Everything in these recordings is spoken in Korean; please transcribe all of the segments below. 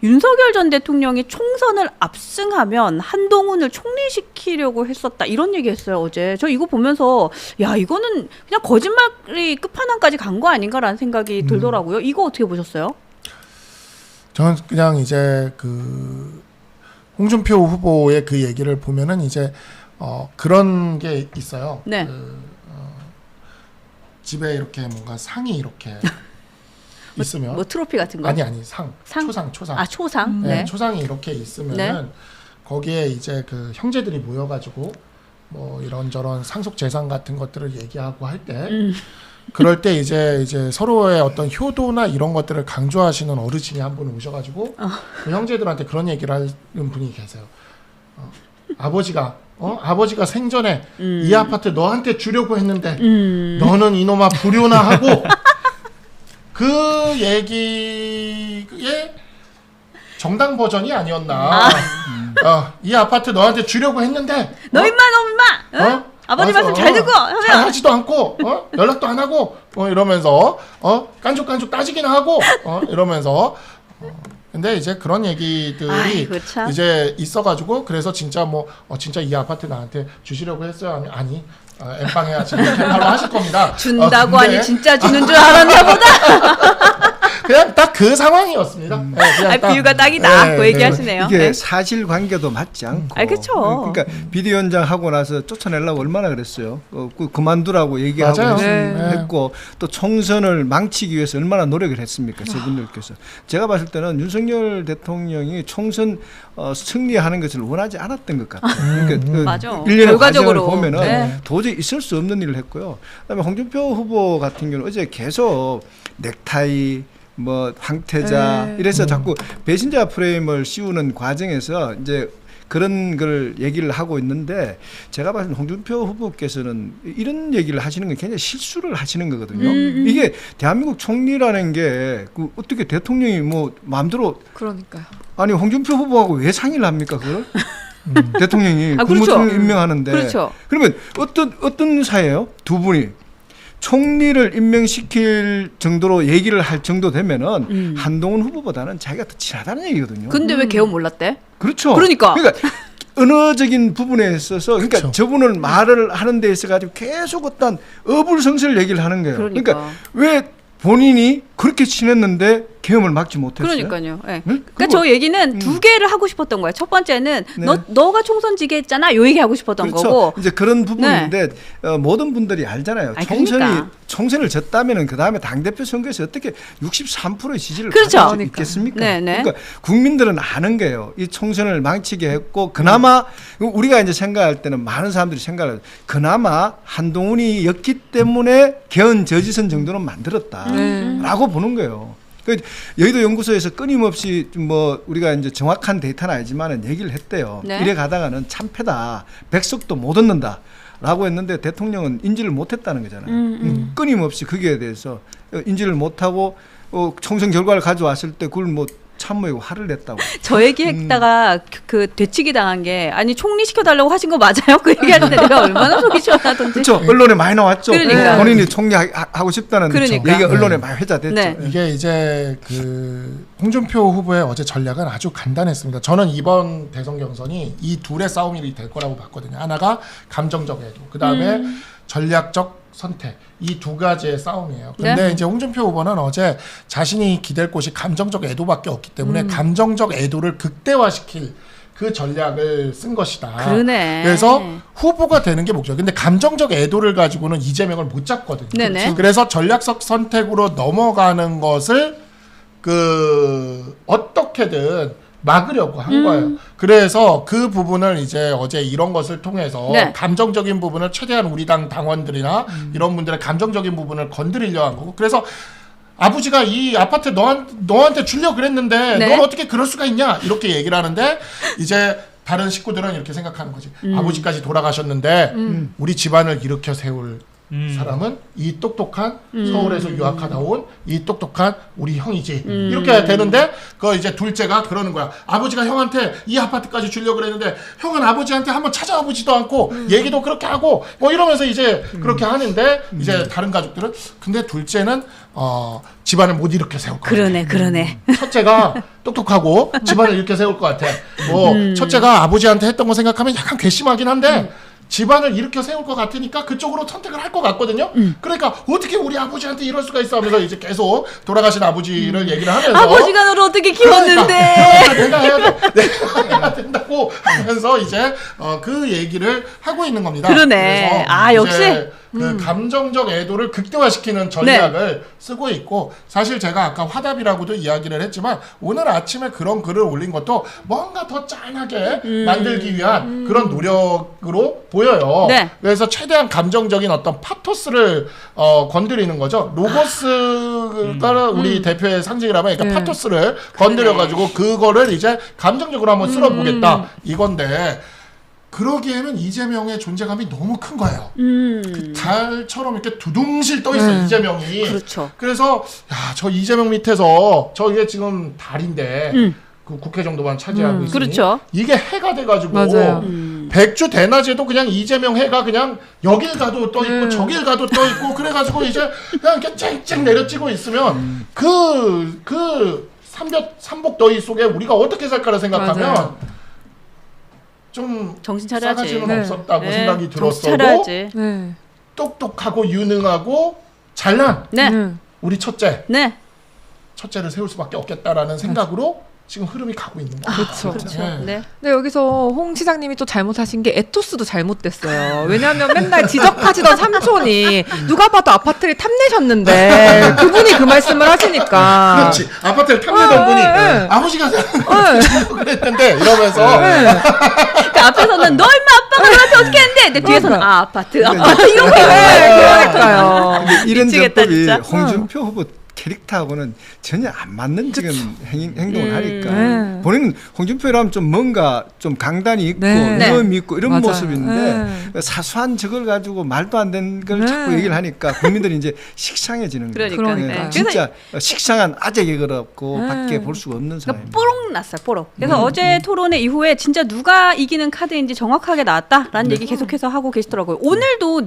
윤석열 전 대통령이 총선을 압승하면 한동훈을 총리시키려고 했었다 이런 얘기했어요 어제. 저 이거 보면서 야 이거는 그냥 거짓말이 끝판왕까지 간 거 아닌가라는 생각이 들더라고요. 이거 어떻게 보셨어요? 저는 그냥 이제 그 홍준표 후보의 그 얘기를 보면은 이제 그런 게 있어요. 네. 집에 이렇게 뭔가 상이 이렇게 있으면 뭐 트로피 같은 거? 아니 상. 초상. 아 초상. 네. 네. 초상이 이렇게 있으면은 네. 거기에 이제 그 형제들이 모여가지고 뭐 이런저런 상속 재산 같은 것들을 얘기하고 할 때 그럴 때 이제 서로의 어떤 효도나 이런 것들을 강조하시는 어르신이 한 분 오셔가지고 그 형제들한테 그런 얘기를 하는 분이 계세요. 아버지가 생전에 이 아파트 너한테 주려고 했는데 너는 이놈아 불효나 하고 그 얘기의 정당 버전이 아니었나. 이 아파트 너한테 주려고 했는데 너 임마 응? 아버지 말씀 잘 듣고 하면 잘 하지도 않고 연락도 안 하고 이러면서 깐족깐족 따지긴 하고 이러면서 근데 이제 그런 얘기들이 아이고, 이제 있어가지고 그래서 진짜 진짜 이 아파트 나한테 주시려고 했어요. 아니 엠빵 해야지 이렇게 바로 하실 겁니다. 준다고 하니 진짜 주는 줄 알았나 보다. 그냥 딱 그 상황이었습니다. 그냥 비유가 딱이다. 그 얘기하시네요. 이게 네. 사실관계도 맞지 않고. 그렇죠. 그러니까 비대위원장 하고 나서 쫓아내려고 얼마나 그랬어요. 그만두라고 얘기하고 했고 또 총선을 망치기 위해서 얼마나 노력을 했습니까, 저분들께서. 제가 봤을 때는 윤석열 대통령이 총선 승리하는 것을 원하지 않았던 것 같아요. 그러니까 맞아. 일련의 과정을 결과적으로 보면은 도저히 있을 수 없는 일을 했고요. 그다음에 홍준표 후보 같은 경우는 어제 계속 넥타이 뭐 황태자 이래서 자꾸 배신자 프레임을 씌우는 과정에서 이제 그런 걸 얘기를 하고 있는데 제가 봤을 때 홍준표 후보께서는 이런 얘기를 하시는 건 굉장히 실수를 하시는 거거든요. 이게 대한민국 총리라는 게 어떻게 대통령이 뭐 마음대로 그러니까요. 아니 홍준표 후보하고 왜 상의를 합니까 그걸? 대통령이 그렇죠. 국무총리 임명하는데 그렇죠. 그러면 어떤 사이예요? 두 분이 총리를 임명시킬 정도로 얘기를 할 정도 되면은 한동훈 후보보다는 자기가 더 친하다는 얘기거든요. 근데 왜 개헌 몰랐대? 그렇죠. 그러니까 언어적인 부분에 있어서 그러니까 저분은 말을 하는 데 있어 가지고 계속 어떤 어불성설 얘기를 하는 거예요. 그러니까 왜 본인이 그렇게 친했는데 계엄을 막지 못했어요. 그러니까요. 네. 응? 그러니까 저 얘기는 두 개를 하고 싶었던 거예요. 첫 번째는 네. 너가 총선 지게 했잖아. 요 얘기 하고 싶었던 그렇죠. 거고. 이제 그런 부분인데 모든 분들이 알잖아요. 총선을 졌다면은 그 다음에 당 대표 선거에서 어떻게 63%의 지지를 받을 수 있겠습니까? 네네. 그러니까 국민들은 아는 거예요. 이 총선을 망치게 했고 그나마 우리가 이제 생각할 때는 많은 사람들이 생각을 그나마 한동훈이였기 때문에 개헌 저지선 정도는 만들었다라고 보는 거예요. 여의도 연구소에서 끊임없이 뭐 우리가 이제 정확한 데이터는 아니지만은 얘기를 했대요. 네. 이래 가다가는 참패다. 백석도 못 얻는다라고 했는데 대통령은 인지를 못했다는 거잖아요. 끊임없이 거기에 대해서 인지를 못하고 총선 결과를 가져왔을 때 그걸 뭐 참모이고 화를 냈다고. 저 얘기했다가 그 되치기 당한 게 아니 총리 시켜달라고 하신 거 맞아요? 그 얘기하는데 내가 얼마나 속이 시원하던지. 그렇죠. 언론에 많이 나왔죠. 그러니까. 본인이 총리 하고 싶다는 그러니까. 얘기가 언론에 많이 회자됐죠. 네. 이게 이제 그 홍준표 후보의 어제 전략은 아주 간단했습니다. 저는 이번 대선 경선이 이 둘의 싸움이 될 거라고 봤거든요. 하나가 감정적 애도, 그 다음에 전략적 선택, 이 두 가지의 싸움이에요. 근데 네. 이제 홍준표 후보는 어제 자신이 기댈 곳이 감정적 애도밖에 없기 때문에 감정적 애도를 극대화시킬 그 전략을 쓴 것이다. 그러네. 그래서 후보가 되는 게 목적. 근데 감정적 애도를 가지고는 이재명을 못 잡거든요. 네네. 그래서 전략적 선택으로 넘어가는 것을 어떻게든 막으려고 한 거예요. 그래서 그 부분을 이제 어제 이런 것을 통해서 감정적인 부분을 최대한 우리 당 당원들이나 이런 분들의 감정적인 부분을 건드리려고 한 거고. 그래서 아버지가 이 아파트 너한테 주려고 그랬는데 넌 어떻게 그럴 수가 있냐 이렇게 얘기를 하는데 이제 다른 식구들은 이렇게 생각하는 거지. 아버지까지 돌아가셨는데 우리 집안을 일으켜 세울 사람은 이 똑똑한 서울에서 유학하다 온 이 똑똑한 우리 형이지. 이렇게 되는데 그 이제 둘째가 그러는 거야. 아버지가 형한테 이 아파트까지 주려고 그랬는데 형은 아버지한테 한번 찾아와 보지도 않고 얘기도 그렇게 하고 뭐 이러면서 이제 그렇게 하는데 이제 다른 가족들은 근데 둘째는 집안을 못 일으켜 세울 것 같아. 그러네. 첫째가 똑똑하고 집안을 일으켜 세울 것 같아. 뭐 첫째가 아버지한테 했던 거 생각하면 약간 괘씸하긴 한데 집안을 일으켜 세울 것 같으니까 그쪽으로 선택을 할 것 같거든요. 그러니까 어떻게 우리 아버지한테 이럴 수가 있어 하면서 이제 계속 돌아가신 아버지를 얘기를 하면서 아버지가 너를 어떻게 키웠는데. 그러니까 내가 해야 된다고 하면서 이제 그 얘기를 하고 있는 겁니다. 그러네. 그래서 역시. 이제 그 감정적 애도를 극대화시키는 전략을 쓰고 있고 사실 제가 아까 화답이라고도 이야기를 했지만 오늘 아침에 그런 글을 올린 것도 뭔가 더 짠하게 만들기 위한 그런 노력으로 보여요. 네. 그래서 최대한 감정적인 어떤 파토스를 건드리는 거죠. 로고스가 우리 대표의 상징이라면 그러니까 파토스를 건드려가지고 그거를 이제 감정적으로 한번 쓸어보겠다 이건데 그러기에는 이재명의 존재감이 너무 큰 거예요. 그 달처럼 이렇게 두둥실 떠 있어 이재명이. 그렇죠. 그래서 저 이재명 밑에서 저게 지금 달인데 그 국회 정도만 차지하고 있으니 그렇죠. 이게 해가 돼가지고 맞아요. 백주 대낮에도 그냥 이재명 해가 그냥 여길 가도 떠 있고 저길 가도 떠 있고 그래가지고 이제 그냥 이렇게 쨍쨍 내려찌고 있으면 그 삼복 더위 속에 우리가 어떻게 살까를 생각하면. 맞아요. 좀 정신 차려야지. 싸가지는 네. 없었다고 네. 생각이 정신 들었어도 차려야지. 네. 똑똑하고 유능하고 잘난 네. 우리 네. 첫째를 세울 수밖에 없겠다라는 생각으로 지금 흐름이 가고 있는 거예요. 그렇죠. 그렇죠. 네. 네. 근데 여기서 홍 시장님이 또 잘못하신 게 에토스도 잘못됐어요. 왜냐하면 맨날 지적하시던 삼촌이 누가 봐도 아파트를 탐내셨는데 그분이 그 말씀을 하시니까. 그렇지. 아파트를 탐내던 분이 네. 아버지가 그랬는데 이러면서 그 앞에서는 너 임마 아빠가 너한테 어떻게 했는데 근데 뒤에서는 그러니까. 아파트 이런 거 네, 그러니까요. 이런 미치겠다, 전법이 진짜. 홍준표 후보 캐릭터하고는 전혀 안 맞는 지금 행동을 하니까 네. 본인은 홍준표라면 좀 뭔가 좀 강단이 있고 네. 위험이 있고 이런 맞아요. 모습인데 사소한 적을 가지고 말도 안 되는 걸 네. 자꾸 얘기를 하니까 국민들이 이제 식상해지는 거예요. 그러니까. 그러니까요. 네. 진짜 식상한 아재 개그를 없고 네. 밖에 볼 수가 없는 그러니까 사람입니다. 뽀록 났어요, 뽀록. 그래서 어제 토론회 이후에 진짜 누가 이기는 카드인지 정확하게 나왔다라는 얘기 계속해서 하고 계시더라고요. 오늘도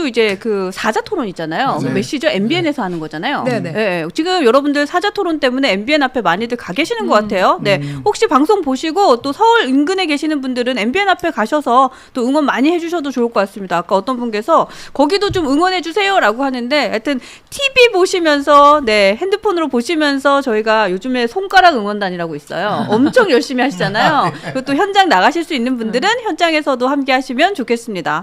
이제 그 사자 토론 있잖아요. 네. 몇 시죠? MBN에서 하는 거잖아요. 네네. 예, 지금 여러분들 사자 토론 때문에 MBN 앞에 많이들 가 계시는 것 같아요. 네, 혹시 방송 보시고 또 서울 인근에 계시는 분들은 MBN 앞에 가셔서 또 응원 많이 해주셔도 좋을 것 같습니다. 아까 어떤 분께서 거기도 좀 응원해 주세요라고 하는데, 하여튼 TV 보시면서 네 핸드폰으로 보시면서 저희가 요즘에 손가락 응원단이라고 있어요. 엄청 열심히 하시잖아요. 그리고 또 현장 나가실 수 있는 분들은 현장에서도 함께 하시면 좋겠습니다.